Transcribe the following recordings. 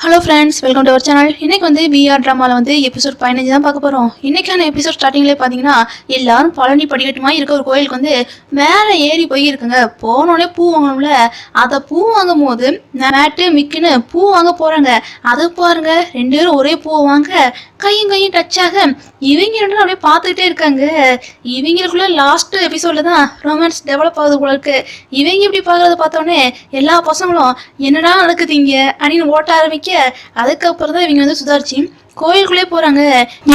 Hello friends, welcome to our channel. இன்றைக்கி வந்து PR ட்ராமாவில் வந்து எபிசோட் 15 தான் பார்க்க போகிறோம். இன்றைக்கான எபிசோட் ஸ்டார்டிங்லேயே பார்த்தீங்கன்னா எல்லாரும் பழனி படிக்கட்டுமா இருக்க ஒரு கோயிலுக்கு வந்து மேலே ஏறி போயிருக்குங்க. போனோடனே பூ வாங்கணும்ல, அதை பூ வாங்கும் போது மேட்டு மிக்குன்னு பூ வாங்க போகிறாங்க. அதை பாருங்க, ரெண்டு பேரும் ஒரே பூவை வாங்க கையும் டச் ஆக இவங்க ரெண்டும் அப்படியே பார்த்துக்கிட்டே இருக்காங்க. இவங்களுக்குள்ள லாஸ்ட் எபிசோட்ல தான் ரொமான்ஸ் டெவலப் ஆகுது போல இருக்கு. இவங்க இப்படி பார்க்கறத பார்த்தோன்னே எல்லா பசங்களும் என்னடா நடக்குது இங்க அப்படின்னு ஓட்ட ஆரம்பிக்க, அதுக்கப்புறம் தான் இவங்க வந்து சுதாரிச்சு கோயிலுக்குள்ளே போறாங்க.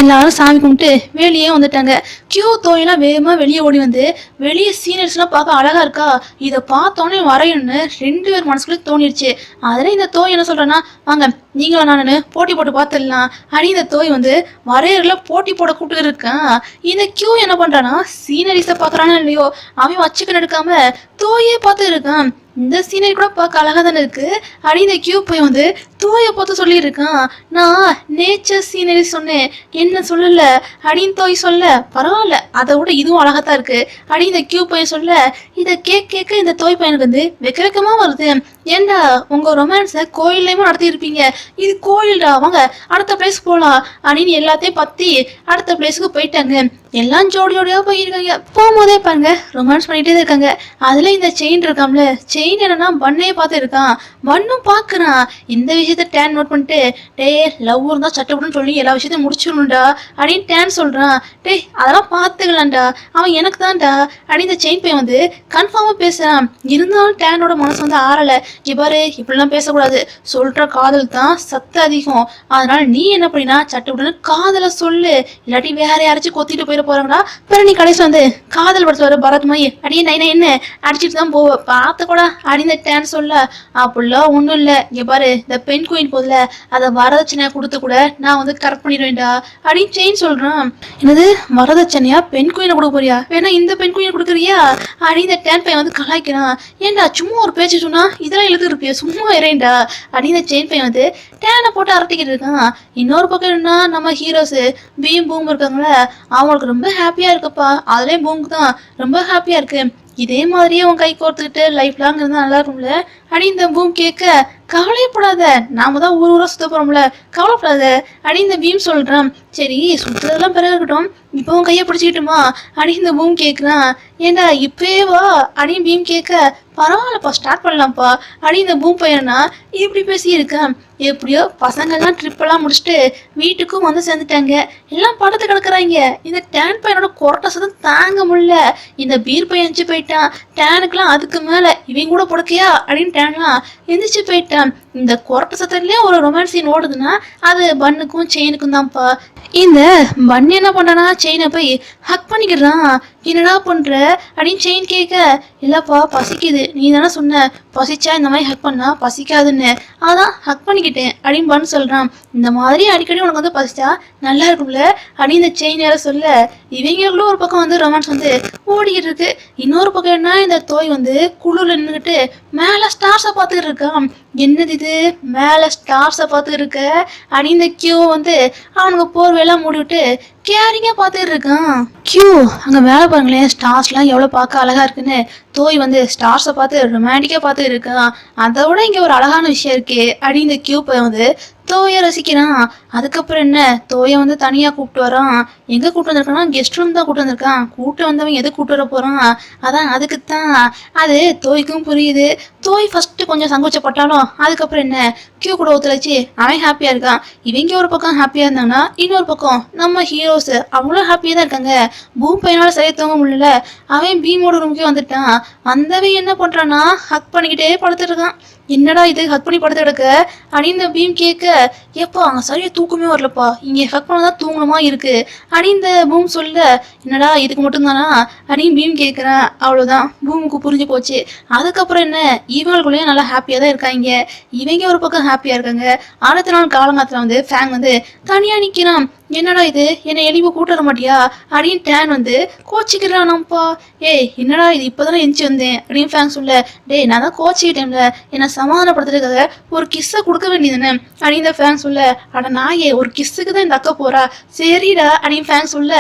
எல்லாரும் சாமி கும்பிட்டு வெளியே வந்துட்டாங்க. கியூ தோயெல்லாம் வேகமா வெளியே ஓடி வந்து வெளியே சீனியர்ஸ்லாம் பார்க்க அழகா இருக்கா, இதை பார்த்தோன்னே வரையணும்னு ரெண்டு பேர் மனசுக்குள்ளே தோணிடுச்சு. அதில் இந்த தோய் என்ன சொல்றேன்னா, வாங்க நீங்களும் நானு போட்டி போட்டு பார்த்துடலாம் அப்படின்னு இந்த தோய் வந்து வரையறல போட்டி போட கூப்பிட்டு இருக்கான். இந்த கியூ என்ன பண்றானா, சீனரிஸை பார்க்கறானோ இல்லையோ அவன் வச்சுக்க எடுக்காம தோயே பார்த்து இருக்கான். இந்த சீனரி கூட பார்க்க அழகா தானே இருக்கு அப்படின்னு இந்த கியூ போய் வந்து தோயை பார்த்து சொல்லியிருக்கான். நான் நேச்சர் சீனரி சொன்னேன், என்ன சொல்லல அப்படின்னு தோய் சொல்ல, பரவாயில்ல அதை விட இதுவும் அழகாத்தான் இருக்கு அப்படின்னு இந்த கியூ பையன் சொல்ல, இதை கேட்க இந்த தோய் பையனுக்கு வந்து வெக்கமா வருது. ஏண்டா உங்க ரொமான்ஸை கோயில்லையுமே நடத்தி இருப்பீங்க, இது கோயில்டா, வாங்க அடுத்த பிளேஸ் போகலாம் அப்படின்னு எல்லாத்தையும் பத்தி அடுத்த பிளேஸுக்கு போயிட்டாங்க. எல்லாம் ஜோடியோடையா போயிருக்காங்க. போகும்போதே பாருங்க ரொமான்ஸ் பண்ணிட்டே இருக்காங்க. அதுல இந்த செயின் இருக்காம்ல, செயின் என்னன்னா பண்ணையே பார்த்து இருக்கான். பண்ணும் பாக்குறான். இந்த விஷயத்த டேன் நோட் பண்ணிட்டு, டே லவ் இருந்தா சட்டப்பட்டுன்னு சொல்லி எல்லா விஷயத்தையும் முடிச்சிடணும்டா அப்படின்னு டேன் சொல்றான். டே அதெல்லாம் பார்த்துக்கலாம்டா, அவன் எனக்கு தான்டா அப்படின்னு இந்த செயின் பையன் வந்து கன்ஃபார்மா பேசுறான். இருந்தாலும் டேனோட மனசு வந்து ஆறலை. இப்பாரு இப்படிலாம் பேசக்கூடாது, சொல்ற காதல் தான் சத்து அதிகம், அதனால நீ என்ன பண்ணினா சட்டப்பட்டுன்னு காதலை சொல்லு, இல்லாட்டி வேற யாராச்சும் கொத்திட்டு போயிட போறாங்களா, பிறகு நீ கடைசி வந்து காதல் படுத்து வர பரத் மாதிரி அடியே நைனா என்ன அடிச்சுட்டு தான் போவ பார்த்து கூட அப்படின்னு டேன் சொல்ல, அப்படிலாம் ஒன்றும் இல்லை, இங்கே பாரு இந்த பெண் குயின் போதில் அதை வரதட்சணையா கொடுத்து கூட நான் வந்து கரெக்ட் பண்ணிடுவேன்டா அப்படின்னு செயின் சொல்றான். என்னது வரதட்சணையா, பெண் குயினை கொடுக்க போறியா, வேணா இந்த பெண் குயினை கொடுக்குறியா அப்படின்னு இந்த டேன் பையன் வந்து கலாய்க்கிறான். ஏன்டா சும்மா ஒரு பேச்சு சொன்னா இதெல்லாம் எழுது இருப்பியா, சும்மா இறேன்டா அப்படின்னு இந்த செயின் பையன் வந்து டேனை போட்டு அரட்டிக்கிட்டு இருக்கான். இன்னொரு பக்கம் என்னன்னா நம்ம ஹீரோஸ் பீம் பூம் இருக்காங்களே, அவங்களுக்கு ரொம்ப ஹாப்பியா இருக்குப்பா, அதுலேயும் பூமுக்கு தான் ரொம்ப ஹாப்பியா இருக்கு. இதே மாதிரியே உன் கை கோர்த்துக்கிட்டு லைஃப் லாங் இருந்தா நல்லா இருக்கும்ல அப்படின்னு இந்த பூம் கேட்க, கவலைப்படாத நாம தான் ஊரா சுத்த போறோம்ல, கவலைப்படாத அப்படின்னு இந்த பீம் சொல்றான். சரி சுத்துறதெல்லாம் பிறகு இருக்கட்டும், இப்போ உன் கையை பிடிச்சிக்கிட்டுமா அப்படின்னு இந்த பூம் கேட்குறான். ஏண்டா இப்பவே வா அப்படின்னு பீம் கேட்க, பரவாயில்லப்பா ஸ்டார்ட் பண்ணலாம்ப்பா அப்படின்னு இந்த பூம் பையனா இப்படி பேசி இருக்கான். எப்படியோ பசங்கள்லாம் ட்ரிப்பெல்லாம் முடிச்சுட்டு வீட்டுக்கும் வந்து சேர்ந்துட்டாங்க. எல்லாம் படத்து கிடக்குறாங்க. இந்த டேன் பையனோட கொரட்டை சதம் தாங்க முடியல. இந்த பீர் பையன் எந்திரிச்சு போயிட்டான். டேனுக்குலாம் அதுக்கு மேலே இவங்க கூட படுக்கையா அப்படின்னு டேன்லாம் எந்திரிச்சு போயிட்டான். இந்த கொரட்டை சத்தத்துலேயே ஒரு ரொமான்ஸ் சீன் ஓடுதுன்னா அது பண்ணுக்கும் செயினுக்கும் தான்ப்பா. இந்த பன் என்ன பண்றானா, செயினை போய் ஹக் பண்ணிக்கிறான். என்னடா பண்ற அப்படின்னு செயின் கேட்க, இல்லப்பா பசிக்குது, நீ தானே சொன்ன பசிச்சா இந்த மாதிரி ஹக் பண்ணா பசிக்காதுன்னு, அதான் ஹக் பண்ணிக்கிட்டேன் அப்படின்னு பன் சொல்றான். இந்த மாதிரி அடிக்கடி உனக்கு வந்து பசிச்சா நல்லா இருக்கும்ல அப்படின்னு இந்த செயின் வேற சொல்ல, இவங்களும் ஒரு பக்கம் வந்து ரொமான்ஸ் வந்து ஓடிக்கிட்டு இருக்கு. இன்னொரு பக்கம் என்ன, இந்த தோய் வந்து குழுல நின்றுக்கிட்டு மேல ஸ்டார்ஸை பார்த்துக்கிட்டு இருக்கான். என்னது இது மேல ஸ்டார்ஸை பார்த்துக்கிட்டு இருக்க அப்படின்னு இந்த கியூ வந்து அவனுக்கு போர்வையெல்லாம் மூடிவிட்டு கேரிங்கா பார்த்துட்டு இருக்கான். கியூ அங்க மேலே பாருங்களேன், ஸ்டார்ஸ்லாம் எவ்வளோ பார்க்க அழகா இருக்குன்னு தோய் வந்து ஸ்டார்ஸை பார்த்து ரொமான்டிக்கா பார்த்துட்டு இருக்கான். அதை விட இங்கே ஒரு அழகான விஷயம் இருக்கு அப்படின்னு இந்த கியூ வந்து தோயை ரசிக்கிறான். அதுக்கப்புறம் என்ன, தோயை வந்து தனியாக கூப்பிட்டு வரான். எங்கே கூப்பிட்டு வந்திருக்கான்னா கெஸ்ட் ரூம் தான் கூப்பிட்டு வந்திருக்கான். கூப்பிட்டு வந்தவன் எது கூப்பிட்டு வர போகிறான், அதான் அதுக்குத்தான். அது தோய்க்கும் புரியுது. தோய் ஃபஸ்ட்டு கொஞ்சம் சங்கோச்சப்பட்டாலும் அதுக்கப்புறம் என்ன கியூ கூட ஒத்துழைச்சி அவன் ஹாப்பியாக இருக்கான். இவங்க ஒரு பக்கம் ஹாப்பியாக இருந்தாங்கன்னா இன்னொரு பக்கம் நம்ம ஹீரோஸ் அவங்களும் ஹாப்பியாக தான் இருக்காங்க. பூம் பையனால் சரியாக தூங்க முடியல, அவன் பீமோட ரூமுக்கே வந்துட்டான். வந்தவன் என்ன பண்ணுறான்னா ஹக் பண்ணிக்கிட்டே படுத்துட்டு இருக்கான். என்னடா இது ஹக் பண்ணி படுத்து கிடக்க அப்படின்னு இந்த பீம் கேட்க, எப்பா அங்கே சரியா தூக்கமே வரலப்பா, இங்கே ஹக் பண்ணதான் தூங்கணுமா இருக்கு அப்படின்னு இந்த பூம் சொல்ல, என்னடா இதுக்கு மட்டும்தானா அப்படின்னு பீம் கேட்குறேன். அவ்வளோதான், பூமுக்கு புரிஞ்சு போச்சு. அதுக்கப்புறம் என்ன, இவங்களுக்குள்ளேயும் நல்லா ஹாப்பியாக தான் இருக்காங்க. இவங்க ஒரு பக்கம் ஹாப்பியாக இருக்காங்க. அடுத்த நாள் காலங்காலத்தில் வந்து ஃபேங் வந்து தனியாக நிற்கிறான். என்னடா இது என்னை எலிவு கூட்டு வர மாட்டியா அப்படின்னு டேன் வந்து கோச்சிக்கிறானாம்ப்பா. ஏய் என்னடா இது இப்போதானே எந்திச்சு வந்தேன் அப்படின்னு ஃபேங் சொல்ல. டேய் நான் தான் கோச்சிக்கிட்டேன்ல என்னை சமாதானப்படுத்துறதுக்காக ஒரு கிஸ்ஸை கொடுக்க வேண்டியதுன்னு அப்படின்னு இந்த ஃபேங் சொல்ல. அட நாயே ஒரு கிஸ்ஸுக்கு தான் இந்த அக்கா போறா சரிடா அப்படின்னு ஃபேங் சொல்ல.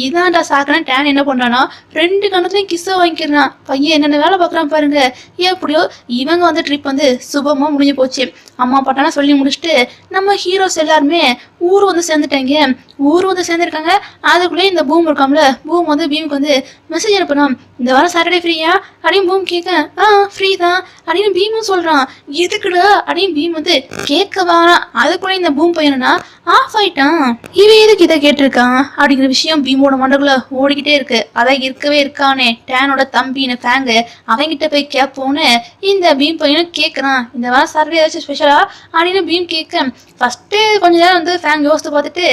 இதான்டா சாக்கணும் டேன் என்ன பண்றானா 2 கணத்துலையும் கிஸ்ஸை வாங்கிக்கிறான். பையன் என்னென்ன வேலை பார்க்குறான் பாருங்க. எப்படியோ இவங்க வந்து ட்ரிப் வந்து சுபமாக முடிஞ்சு போச்சு. அம்மா பாட்டானா சொல்லி முடிச்சுட்டு நம்ம ஹீரோஸ் எல்லாருமே ஊர் வந்து சேர்ந்துட்டாங்க. ஊர் வந்து சேர்ந்துருக்காங்க. அதுக்குள்ளே இந்த பூம் இருக்காம்ல பூம் வந்து பீமுக்கு வந்து மெசேஜ் அனுப்பணும். இந்த வாரம் சாட்டர்டே ஃப்ரீயா அப்படின்னு பூம் கேட்க ஃப்ரீ தான் அப்படின்னு பீமும் சொல்றான். எதுக்குடா அப்படின்னு பீம் வந்து கேட்க வாரான். அதுக்குள்ளே இந்த பூம் பையனா ஆஃப் ஆயிட்டான். இவன் எதுக்கு இதை கேட்டிருக்கான் அப்படிங்கிற விஷயம் பீமோட மண்டக்குள்ள ஓடிக்கிட்டே இருக்கு. அதான் இருக்கவே இருக்கானே டேனோட தம்பின்னு ஃபேங்கு அவங்கிட்ட போய் கேட்போன்னு இந்த பீம் பையனும் கேட்குறான். இந்த வாரம் சாட்டர்டே ஏதாச்சும் ஸ்பெஷலா அப்படின்னு பீம் கேட்க ஃபர்ஸ்ட்டு கொஞ்ச நேரம் வந்து ஃபேங் யோசித்து பார்த்துட்டு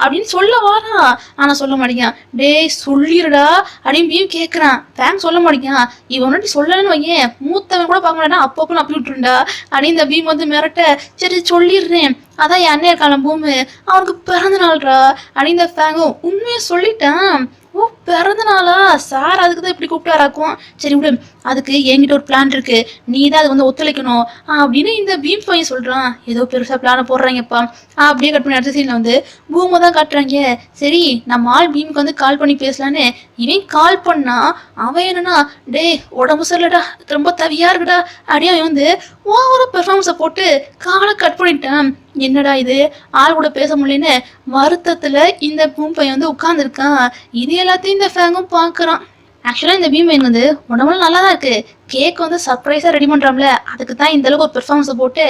அப்படின்னு சொல்ல வாரா. ஆனால் சொல்ல மாட்டேங்கான். டேய் சொல்லிடுடா அப்படின்னு பீம் கேட்குறான். ஃபேங் சொல்ல மாட்டேங்கான். இவன் சொல்லலன்னு வையேன் மூத்தவன் கூட பார்க்க மாட்டேன் அப்பப்போ அப்பி விட்டுருண்டா அப்படின்னு இந்த பீம் வந்து மிரட்ட. சரி சொல்லிடுறேன் அதான் என் அண்ணன் இருக்கான பூமு அவனுக்கு பிறந்த நாள்ரா அப்படின்னு இந்த ஃபேங்கும் உண்மையை சொல்லிட்டான். ஓ பிறந்த நாளா சார் அதுக்கு தான் இப்படி கூப்பிட்டாராக்கும். சரி விடு அதுக்கு என்கிட்ட ஒரு பிளான் இருக்கு நீ தான் அது வந்து ஒத்துழைக்கணும் அப்படின்னு இந்த பீம் பையன் சொல்றான். ஏதோ பெருசா பிளானை போடுறாங்கப்பா அப்படியே கட் பண்ணி அடுத்த சீன்ல வந்து பூமை தான் காட்டுறாங்க. சரி நம்ம ஆள் பீமுக்கு வந்து கால் பண்ணி பேசலான்னு இவன் கால் பண்ணா அவன் என்னன்னா டே உடம்பு சரியில்லடா ரொம்ப தவியா இருக்குடா அப்படியே அவன் வந்து ஓவரா பெர்ஃபார்மன்ஸை போட்டு காலை கட் பண்ணிட்டான். என்னடா இது ஆள் கூட பேச முடியலன்னு வருத்தத்துல இந்த பூம் பையன் வந்து உட்கார்ந்துருக்கான். இது எல்லாத்தையும் இந்த ஃபேங்கும் பாக்குறான். ஆக்சுவலாக இந்த பீம் பையன் வந்து உடம்புல நல்லா தான் இருக்கு. கேக் வந்து சர்ப்ரைஸாக ரெடி பண்ணுறாம்ல அதுக்கு தான் இந்த அளவுக்கு ஒரு பெர்ஃபார்மன்ஸை போட்டு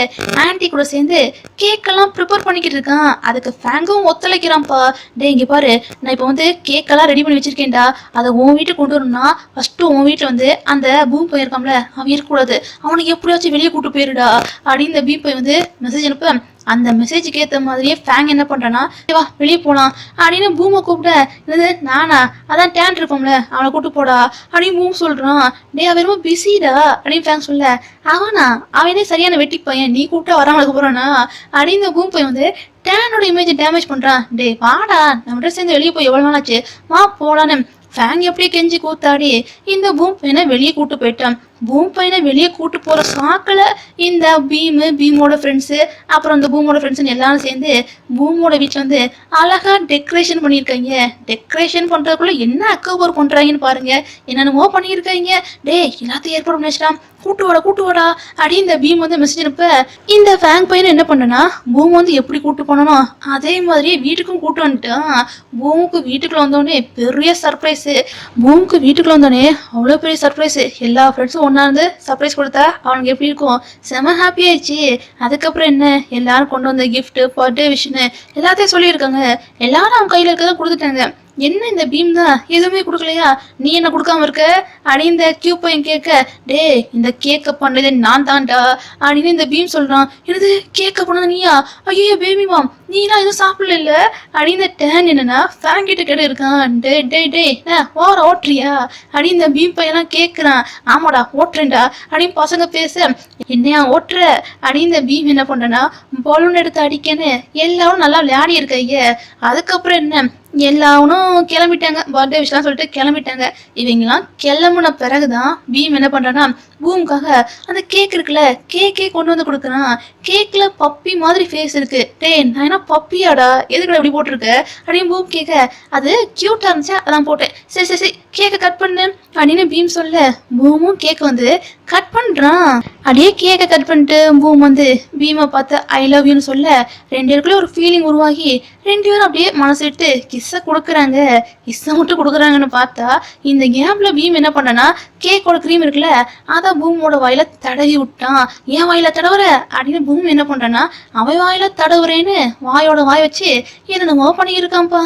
ஆன்டி கூட சேர்ந்து கேக்கெல்லாம் ப்ரிப்பேர் பண்ணிக்கிட்டு இருக்கான். அதுக்கு ஃபேங்கும் ஒத்துழைக்கிறான்ப்பா. டே இங்கே பாரு நான் இப்போ வந்து கேக்கெல்லாம் ரெடி பண்ணி வச்சிருக்கேன்டா அதை உன் வீட்டுக்கு கொண்டு வரணும்னா ஃபஸ்ட்டு உன் வீட்டில் வந்து அந்த பூம் பையன் இருக்கான்ல அவன் இருக்கக்கூடாது அவனுக்கு எப்படியாச்சும் வெளியே கூட்டு போயிருடா அப்படின்னு இந்த பீம் பையன் வந்து மெசேஜ் அனுப்ப. அந்த மெசேஜுக்கு ஏற்ற மாதிரியே ஃபேங் என்ன பண்ணுறான்னா வா வெளியே போகலாம் அப்படின்னு பூமை கூப்பிட. என்னது நானா அதான் டேன் இருப்போம்ல அவனை கூப்பிட்டு போடா அப்படின்னு பூம் சொல்கிறான். டே அவன் ரொம்ப பிஸிடா அப்படின்னு ஃபேங் சொல்ல. அவனா அவனே சரியான வெட்டி பையன் நீ கூப்பிட்டா வராமலுக்கு போகிறானா அப்படின்னு இந்த பூம் பையன் வந்து டேனோட இமேஜை டேமேஜ் பண்ணுறான். டே வாடா நம்மகிட்ட சேர்ந்து வெளியே போய் எவ்வளோ நாள் ஆச்சு வா போகலான்னு ஃபேங் எப்படியே கெஞ்சி கூத்தாடி இந்த பூம் பையனை வெளியே கூட்டு போயிட்டான். பூம் பையனை வெளியே கூட்டு போற சாக்கில் இந்த பீமோட ஃப்ரெண்ட்ஸு அப்புறம் இந்த பூமோட ஃப்ரெண்ட்ஸுன்னு எல்லாரும் சேர்ந்து பூமோட வீட்டில் வந்து அழகா டெக்கரேஷன் பண்ணியிருக்காங்க. டெக்கரேஷன் பண்றதுக்குள்ள என்ன அக்கோபர் பண்றாங்கன்னு பாருங்க. என்னென்னமோ பண்ணியிருக்காங்க. டே எல்லாத்தையும் ஏற்பாடு பண்ணி வச்சிட்டான் கூட்டு வாடா அப்படி இந்த பீம் வந்து மெசேஜ் அனுப்ப. இந்த ஃபேங் பையன் என்ன பண்ணனா பூம் வந்து எப்படி கூட்டு போனோம் அதே மாதிரியே வீட்டுக்கும் கூட்டு வந்துட்டான். பூமுக்கு வீட்டுக்குள்ள வந்தோடனே பெரிய சர்ப்ரைஸ். பூமுக்கு வீட்டுக்குள்ள வந்தோடனே அவ்வளோ பெரிய சர்ப்ரைஸ். எல்லா ஃப்ரெண்ட்ஸும் ஒன்னா இருந்து சர்ப்ரைஸ் கொடுத்தா அவனுக்கு எப்படி இருக்கும் செம ஹாப்பி ஆயிடுச்சு. அதுக்கப்புறம் என்ன எல்லாரும் கொண்டு வந்த கிஃப்ட் பர்த்டே விஷயம் எல்லாத்தையும் சொல்லியிருக்காங்க. எல்லாரும் அவன் கையில இருக்கதான் கொடுத்துட்டாங்க. என்ன இந்த பீம் தான் எதுவுமே கொடுக்கலையா நீ என்ன கொடுக்காம இருக்க அப்படின்னு இந்த கியூப் பையன் கேட்க. டே இந்த கேக்க பண்ணது நான் தான்டா அப்படின்னு இந்த பீம் சொல்றான். என்னது கேக்க பண்ணது நீயா ஐயோ பேபி மாம் நீலாம் எதுவும் சாப்பிடல இல்ல அப்படின்னு இந்த டேன் என்னன்னா ஃபேன் கிட்ட கேட்டு இருக்கான். டே டே டே ஓர ஓட்டுறியா அப்படின்னு இந்த பீம் பையன்லாம் கேட்குறான். ஆமாடா ஓட்டுறேன்டா அப்படின்னு பசங்க பேச. என்னையா ஓட்டுற அப்படின்னு இந்த பீம் என்ன பண்றேன்னா பலூன் எடுத்து அடிக்கன்னு எல்லாரும் நல்லா விளையாடி இருக்காங்க. அதுக்கப்புறம் என்ன எல்லாரும் கிளம்பிட்டாங்க. பர்த்டே விஷயம் சொல்லிட்டு கிளம்பிட்டாங்க. இவங்கெல்லாம் கிளம்புன பிறகுதான் பீம் என்ன பண்றான்னா பூமுக்காக அந்த கேக் இருக்குல்ல கேக்கே கொண்டு வந்து கொடுக்குறான். கேக்ல பப்பி மாதிரி ஃபேஸ் இருக்கு. டே நான் என்ன பப்பியாடா எதுக்குடா இப்படி போட்டிருக்க அப்படின்னு பூம் கேட்க. அது கியூட்டா இருந்துச்சா அதான் போட்டேன். சரி சரி சரி கேக்கை கட் பண்ணு அப்படின்னு பீம் சொல்ல. பூமும் கேக் வந்து கட் பண்றான். அப்படியே கேக்கை கட் பண்ணிட்டு பூம் வந்து பீமை பார்த்து ஐ லவ் யூன்னு சொல்ல 2 பேருக்குள்ள ஒரு ஃபீலிங் உருவாகி 2 பேரும் அப்படியே மனசு விட்டு கிஸ்ஸை கொடுக்குறாங்க. கிஸ்ஸை மட்டும் கொடுக்குறாங்கன்னு பார்த்தா இந்த கேப்ல பீம் என்ன பண்ணனா கேக்கோட க்ரீம் இருக்குல்ல அதை பூமோட வாயில தடவி விட்டான். ஏன் வாயில தடவுற அப்படின்னு பூம் என்ன பண்றான்னா அவன் வாயில தடவுறேன்னு வாயோட வாய் வச்சு என்னென்னமோ பண்ணியிருக்கான்ப்பா.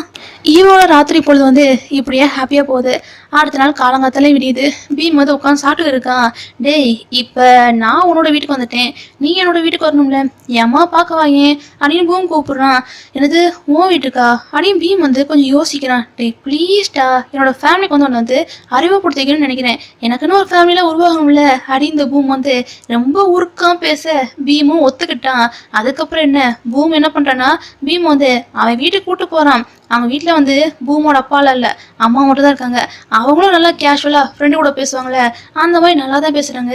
ஈவோட ராத்திரி பொழுது வந்து இப்படியே ஹாப்பியா போகுது. அடுத்த நாள் காலங்காத்தாலே விடியுது. பீம் வந்து உட்காந்து சாப்பிட்டு இருக்கான். டேய், இப்போ நான் உன்னோட வீட்டுக்கு வந்துட்டேன், நீ என்னோட வீட்டுக்கு வரணும்ல, என் அம்மா பார்க்க வாங்க அப்படின்னு பூம் கூப்பிடுறான். எனது உன் வீட்டுக்கா அப்படின்னு பீம் வந்து கொஞ்சம் யோசிக்கிறான். டேய் ப்ளீஸ்டா, என்னோட ஃபேமிலிக்கு வந்து ஒன்று வந்து அறிமுகப்படுத்திக்கணும்னு நினைக்கிறேன், எனக்குன்னு ஒரு ஃபேமிலியில் உருவாகணும்ல அப்படின்னு இந்த பூம் வந்து ரொம்ப உருக்கம் பேச பீமும் ஒத்துக்கிட்டான். அதுக்கப்புறம் என்ன, பூம் என்ன பண்ணுறான்னா பீம் வந்து அவன் வீட்டுக்கு கூட்டு போகிறான். அவங்க வீட்டில் வந்து பூமோட அப்பாலாம் இல்லை, அம்மா மட்டும் தான் இருக்காங்க. அவங்களும் நல்லா கேஷுவலாக ஃப்ரெண்டு கூட பேசுவாங்களே, அந்த மாதிரி நல்லா தான் பேசுகிறாங்க.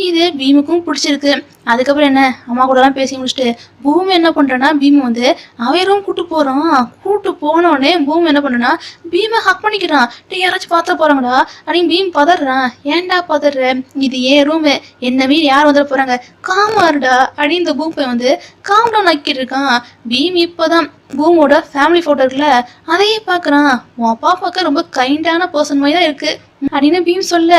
இது பீமுக்கும் பிடிச்சிருக்கு. அதுக்கப்புறம் என்ன, அம்மா கூடலாம் பேசி முடிச்சுட்டு பூமி என்ன பண்ணுறேன்னா பீம் வந்து அவன் ரூம் கூட்டு போகிறான். கூட்டு போனோடனே பூமி என்ன பண்ணுறேன்னா பீமை ஹக் பண்ணிக்கிறான். டே யாராச்சும் பார்த்தா போகிறாங்கடா அப்படின்னு பீம் பதறான். ஏன்டா பதற, இது ஏன் ரூமு, என்ன வீடு யார் வந்துட போகிறாங்க, காமாருடா அப்படின்னு இந்த பூம் போய் வந்து காம் டவுன் ஆக்கிட்டு இருக்கான். பீம் இப்போதான் பூமோட ஃபேமிலி ஃபோட்டோ இருக்குல்ல, அதையே பார்க்குறான். உன் அப்பா பார்க்க ரொம்ப கைண்டான பர்சன் மாதிரி தான் இருக்கு அப்படின்னு பீம் சொல்ல,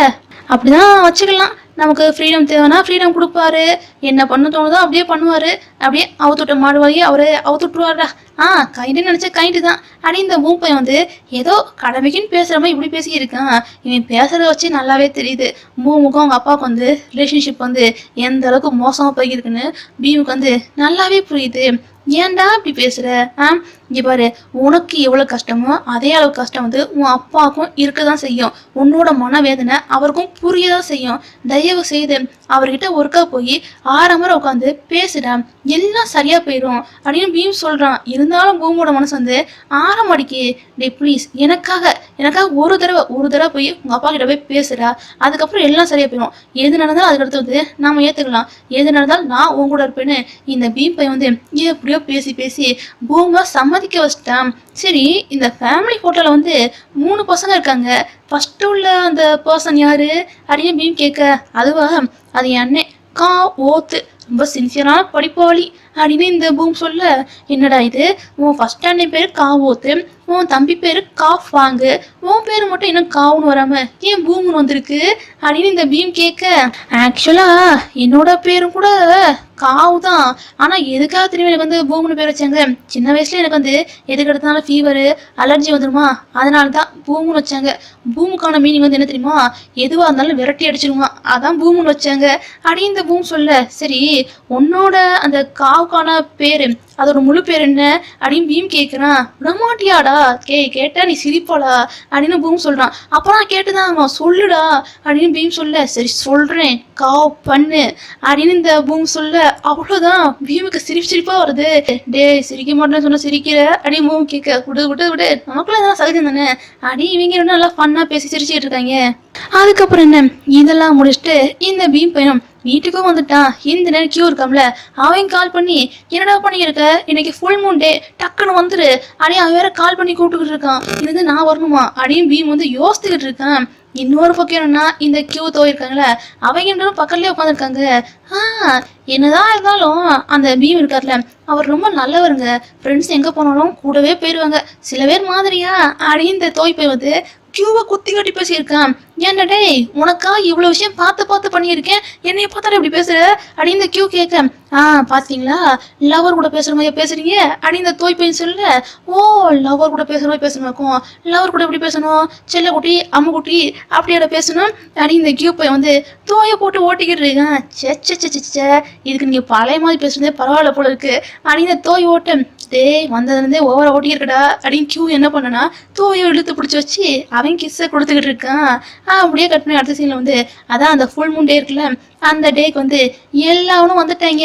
அப்படிதான் வச்சுக்கலாம், நமக்கு ஃப்ரீடம் தேவைன்னா ஃப்ரீடம் கொடுப்பாரு, என்ன பண்ண தோணுதோ அப்படியே பண்ணுவார், அப்படியே அவுத்துட்ட மாடுவாயே அவரு அவுத்துட்ருவாரா. கைண்டுன்னு நினச்சா கைண்டு தான் அப்படின்னு இந்த மூப்பை வந்து ஏதோ கடமைக்குன்னு பேசுகிற மாதிரி இப்படி பேசியிருக்கான். இவன் பேசுகிறத வச்சு நல்லாவே தெரியுது பூமுக்கும் அவங்க அப்பாவுக்கு வந்து ரிலேஷன்ஷிப் வந்து எந்த அளவுக்கு மோசமாக போயிருக்குன்னு பீமுக்கு வந்து நல்லாவே புரியுது. ஏன்டா இப்படி பேசுகிற, இங்கே பாரு, உனக்கு எவ்வளோ கஷ்டமோ அதே அளவு கஷ்டம் வந்து உன் அப்பாவுக்கும் இருக்க தான் செய்யும். உன்னோட மனவேதனை அவருக்கும் புரிய தான் செய்யும். தயவு செய்து அவர்கிட்ட ஒருக்கா போய் 6 முறை உட்காந்து பேசுடா, எல்லாம் சரியாக போயிடும் அப்படின்னு பீம் சொல்கிறான். இருந்தாலும் பூமோட மனசு வந்து ஆரம்படிக்கு, டே ப்ளீஸ் எனக்காக ஒரு தடவை போய் உங்கள் அப்பா கிட்ட போய் பேசுடா, அதுக்கப்புறம் எல்லாம் சரியாக போயிடும். எது நடந்தாலும் அதுக்கடுத்து வந்து நாம் ஏற்றுக்கலாம், எது நடந்தாலும் நான் உன் கூட இருப்பேன்னு இந்த பீம் பையன் வந்து எப்படியோ பேசி பூமா சம்மதிக்க வச்சிட்டான். சரி, இந்த ஃபேமிலி ஃபோட்டோவில் வந்து 3 பசங்க இருக்காங்க, ஃபஸ்ட்டு உள்ள அந்த பர்சன் யாரு அப்படின்னு பீம் கேட்க, அதுவா, அது என் அண்ணன் கா ஓத்து, ரொம்ப சின்சியரான படிப்பாளி அப்படின்னு இந்த பூம் சொல்ல, என்னடா இது, உன் ஃபர்ஸ்ட் அண்ணன் பேர் காவோத்து, உன் தம்பி பேர் காஃப் வாங்கு, உன் பேர் மட்டும் இன்னும் காவுன்னு வராம ஏன் பூம்னு வந்திருக்கு அப்படின்னு இந்த பீம் கேட்க, ஆக்சுவலா என்னோட பேரும் கூட காவு தான், ஆனால் எதுக்காக திரும்பி எனக்கு வந்து பூம்னு பேர் வச்சாங்க, சின்ன வயசுல எனக்கு வந்து எதுக்கு எடுத்தாலும் ஃபீவரு அலர்ஜி வந்துடுமா, அதனால தான் பூம்னு வச்சாங்க. பூமுக்கான மீனிங் வந்து என்ன தெரியுமா, எதுவாக இருந்தாலும் விரட்டி அடிச்சிருமா, அதான் பூம்னு வச்சாங்க அப்படின்னு இந்த பூம் சொல்ல, சரி உன்னோட அந்த காவுக்கான பேரு அதோட முழு பேர் என்ன அப்படின்னு பீம் கேட்குறான். விடமாட்டியாடா, கேட்டா நீ சிரிப்பாளா அப்படின்னு பூம் சொல்கிறான். அப்புறம் நான் கேட்டுதான் சொல்லுடா அப்படின்னு பீம் சொல்ல, சரி சொல்கிறேன் காவ் பண்ணு அப்படின்னு இந்த பூம் சொல்ல, அவ்வளோதான் பீமுக்கு சிரிப்பாக வருது. டே சிரிக்க மாட்டேன்னு சொன்ன சிரிக்கிற அப்படின்னு பூம் கேட்க, விடு நமக்குள்ள இதெல்லாம் சகஜம் தானே அடி, இவங்க ரெண்டும் நல்லா ஃபன்னாக பேசி சிரிச்சுக்கிட்டு இருக்காங்க. அதுக்கப்புறம் என்ன, இதெல்லாம் முடிச்சுட்டு இந்த பீம் பையனும் வீட்டுக்கும் வந்துட்டான். இந்த நேரம் கியூ இருக்காம்ல, அவன் கால் பண்ணி என்னடா பண்ணியிருக்க, இன்னைக்கு ஃபுல் மூன் டே, டக்குன்னு வந்துரு அப்படின்னு அவன் வேற கால் பண்ணி கூப்பிட்டுக்கிட்டு இருக்கான். இது நான் வரணுமா அப்படின்னு பீம் வந்து யோசித்துக்கிட்டு இருக்கான். இன்னொரு பக்கம் என்னன்னா, இந்த கியூ தோயிருக்காங்களே அவங்க பக்கத்துலேயே உட்காந்துருக்காங்க. என்னதான் இருந்தாலும் அந்த பீம் இருக்கார்ல, அவர் ரொம்ப நல்லவருங்க, ஃப்ரெண்ட்ஸ் எங்கே போனாலும் கூடவே போயிடுவாங்க, சில பேர் மாதிரியா அப்படின்னு இந்த தோய் போய் வந்து கியூவை குத்தி கட்டி பேசியிருக்கான். ஏன்டா டேய், உனக்கா இவ்வளோ விஷயம் பார்த்து பண்ணியிருக்கேன், என்னைய பார்த்தாலும் இப்படி பேசுற அப்படின்னு இந்த கியூ கேட்க, பார்த்தீங்களா லவர் கூட பேசுகிற மாதிரியா பேசுறீங்க அப்படின்னு இந்த தோய் பையன் சொல்ல, ஓ லவர் கூட பேசுகிற மாதிரி பேசணுமாக்கும், லவர் கூட எப்படி பேசணும், செல்லக்குட்டி அம்முக்குட்டி அப்படியோட பேசணும் அப்படின்னு இந்த கியூ பையன் வந்து தோயை போட்டு ஓட்டிக்கிட்டு இருக்கேன். சே இதுக்கு நீங்கள் பழைய மாதிரி பேசுறதே பரவாயில்ல போல இருக்கு அப்படின்னு இந்த தோய் ஓட்ட, டேய் வந்ததுலேருந்தே ஓவரா ஓட்டியிருக்கடா அப்படின்னு கியூ என்ன பண்ணனா தோயை இழுத்து பிடிச்சி வச்சு அவன் கிஸ்ஸை கொடுத்துக்கிட்டு இருக்கான். அப்படியே கட் பண்ணி அடுத்த சீனில் வந்து அதான் அந்த ஃபுல் மூன் டே இருக்குல்ல, அந்த டேக்கு வந்து எல்லாரும் வந்துட்டாங்க.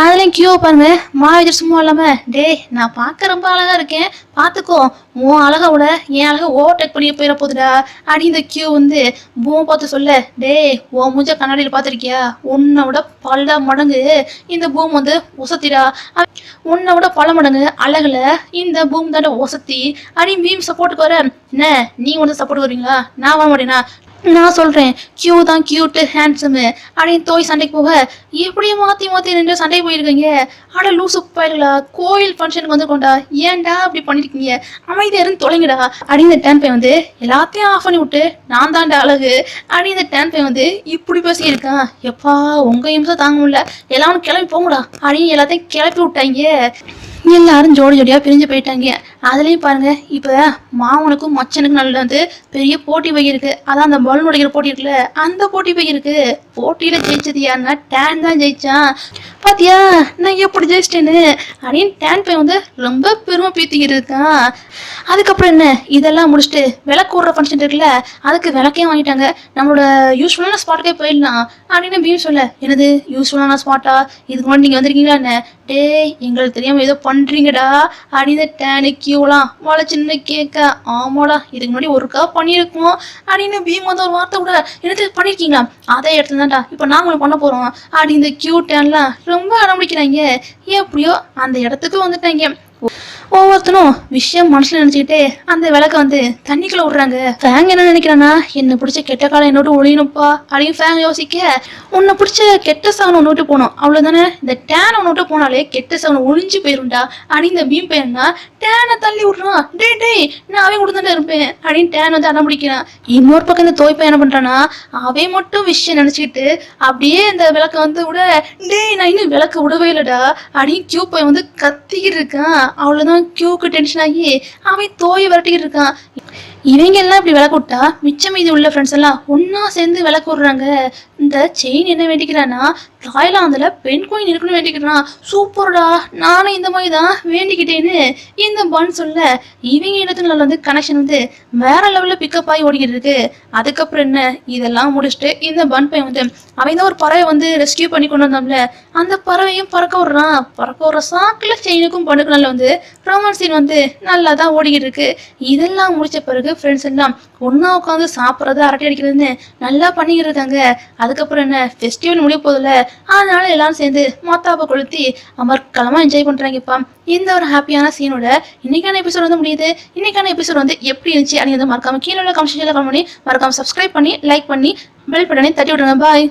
அதுலேயும் கியூ பாருங்க, மாவேஜர் சும்மா இல்லாமல், டே நான் பார்க்க ரொம்ப அழகா இருக்கேன், பார்த்துக்கோ உன் அழகை விட என் அழகை ஓவர்டேக் பண்ணி போயிட போகுதுடா அப்படின்னு இந்த கியூ வந்து பூமை பார்த்து சொல்ல, டே உன் மூஞ்ச கண்ணாடியில் பார்த்துருக்கியா, உன்னை விட பல மடங்கு இந்த பூம் வந்து ஒசத்திடா, உன்னை விட பல மடங்கு அழகுல இந்த பூம் தாண்ட ஒசத்தி அப்படின்னு பீம் சப்போர்ட்டுக்கு வர, என்ன நீ வந்து சப்போர்ட் வருவீங்களா, நான் வர மாட்டேனா, நான் சொல்கிறேன் கியூ தான் கியூட்டு ஹேண்ட்ஸமு அப்படின்னு தோய் சண்டைக்கு போக, எப்படியே மாற்றி 2 சண்டைக்கு போயிருக்கீங்க, ஆனால் லூசு போயிடலா, கோயில் ஃபங்க்ஷனுக்கு வந்துக்கோண்டா, ஏன்டா அப்படி பண்ணியிருக்கீங்க, அமைதியாக இருந்து தொலைங்கடா அப்படின்னு இந்த டேன் பை வந்து எல்லாத்தையும் ஆஃப் பண்ணி விட்டு, நான் தாண்டா அழகு அப்படின்னு இந்த டேன் பை வந்து இப்படி பேசியிருக்கான். எப்பா உங்கள் இம்சம் தாங்க முடியல, எல்லாரும் கிளம்பி போங்கடா அப்படின்னு எல்லாத்தையும் கிளப்பி விட்டாங்க. எல்லாரும் ஜோடியாக பிரிஞ்சு போயிட்டாங்க. அதுலயும் பாருங்க இப்ப மாமனுக்கும் மச்சனுக்கும் நல்ல வந்து பெரிய போட்டி போய் இருக்கு. அதான் அந்த பலூன் உடைக்கிற போட்டி இருக்குல்ல, அந்த போட்டி போய் இருக்கு. போட்டியில ஜெயிச்சது யாருன்னா டேன் தான் ஜெயிச்சான். பாத்தியா நான் எப்படி ஜெயிச்சிட்டேன்னு அப்படின்னு டேன் பையன் வந்து ரொம்ப பெருமை பீத்திக்கிட்டு இருக்கான். அதுக்கப்புறம் என்ன, இதெல்லாம் முடிச்சுட்டு விளக்கு விடுற ஃபங்க்ஷன் இருக்குல்ல, அதுக்கு விளக்கே வாங்கிட்டாங்க. நம்மளோட யூஸ்ஃபுல்லான ஸ்பாட்டுக்கே போயிடலாம் அப்படின்னு பீம் சொல்ல, எனது யூஸ்ஃபுல்லான ஸ்பாட்டா, இதுக்கு முன்னாடி நீங்க வந்திருக்கீங்களா என்ன, டேய் எங்களுக்கு தெரியாம ஏதோ பண்றீங்கடா அப்படின்னு டேனு கியூலாம் வாழ சின்ன கேட்க, ஆமாடா இதுக்கு முன்னாடி ஒருக்கா பண்ணியிருக்கோம் அப்படின்னு பீம் வந்து ஒரு வார்த்தை கூட எனக்கு பண்ணியிருக்கீங்களா, அதே இடத்துல தான்டா இப்போ நாங்களும் பண்ண போறோம் அப்படி இந்த கியூ டேன்லாம் ரொம்ப அடம்பிடிக்கிறாங்க. எப்படியோ அந்த இடத்துக்கு வந்துட்டாங்க. ஒவ்வொருத்தனும் விஷயம் மனசுல நினைச்சுக்கிட்டே அந்த விளக்க வந்து தண்ணிக்குள்ள விடுறாங்க. ஃபேங் என்ன நினைக்கிறானா, என்ன பிடிச்ச கெட்ட காலம் என்னோட ஒழியணுப்பா அப்படின்னு ஃபேங் யோசிக்க, உன்னை பிடிச்ச கெட்ட சாவனை ஒன்று விட்டு போனோம் அவ்வளவுதானே, இந்த டேன் ஒன்று விட்டு போனாலே கெட்ட சாவனை ஒழிஞ்சு போயிருண்டா அப்படின்னு இந்த பீம் பையனா டேனை தள்ளி விடுறான். டே டேய் நான் அவன் கொடுத்துட்டு இருப்பேன் அப்படின்னு டேன் வந்து அடம் பிடிக்கிறான். இன்னொரு பக்கம் இந்த தோய்ப்பை என்ன பண்றானா, அவன் மட்டும் விஷயம் நினைச்சுக்கிட்டு அப்படியே இந்த விளக்க வந்து விட, டேய் நான் இன்னும் விளக்க விடவே இல்லடா அப்படின்னு கியூ பையன் வந்து கத்திக்கிட்டு இருக்கான். அவ்வளவுதான் கியூக்கு டென்ஷன் ஆகி அவன் தோயை விரட்டிக்கிட்டு இருக்கான். இவங்க எல்லாம் இப்படி விளக்கு விட்டா மிச்சம் மீதி உள்ள ஃப்ரெண்ட்ஸ் எல்லாம் ஒன்னா சேர்ந்து விளக்கு விடுறாங்க. இந்த செயின் என்ன வேண்டிக்கிறான்னா, தாய்லாந்துல பெண் கோயின் இருக்குன்னு வேண்டிக்கிறான். சூப்பர்டா, நானும் இந்த மாதிரி தான் வேண்டிக்கிட்டேன்னு இந்த பன் சொல்ல, இவங்க இடத்துல வந்து கனெக்ஷன் வந்து வேற லெவல்ல பிக்கப் ஆகி ஓடிக்கிட்டு இருக்கு. அதுக்கப்புறம் என்ன, இதெல்லாம் முடிச்சுட்டு இந்த பன் பையன் வந்து அவன் தான் ஒரு பறவை வந்து ரெஸ்கியூ பண்ணி கொண்டு வந்தோம்ல, அந்த பறவையும் பறக்க விடுறான். பறக்க விடுற சாக்குல செயினுக்கும் பண்ணுக்கு நல்ல வந்து ரொமான்ஸ் சீன் வந்து நல்லா தான் ஓடிக்கிட்டு இருக்கு. இதெல்லாம் முடிச்ச பிறகு ஃப்ரெண்ட்ஸ் எல்லாம் ஒன்னா உட்காந்து சாப்பிட்றது அரட்டை அடிக்கிறதுன்னு நல்லா பண்ணிக்கிட்டு இருக்காங்க. அதுக்கப்புறம் என்ன, ஃபெஸ்டிவல் முடிய போதில்ல, அதனால எல்லாரும் சேர்ந்து மொத்தாப்ப கொளுத்தி அமர்க்கலமா என்ஜாய் பண்றாங்கப்பா. இந்த ஒரு ஹாப்பியான சீனோட இன்னைக்கான எபிசோட் வந்து முடியுது. இன்னைக்கான எபிசோட் வந்து எப்படி இருந்துச்சு அப்படிங்கிறத மறக்காம கீழே உள்ள கமெண்ட் செக்ஷன்ல கமெண்ட் பண்ணி மறக்காம சப்ஸ்கிரைப் பண்ணி லைக் பண்ணி பெல் பட்டனை தட்டி விடுங்க. பாய்.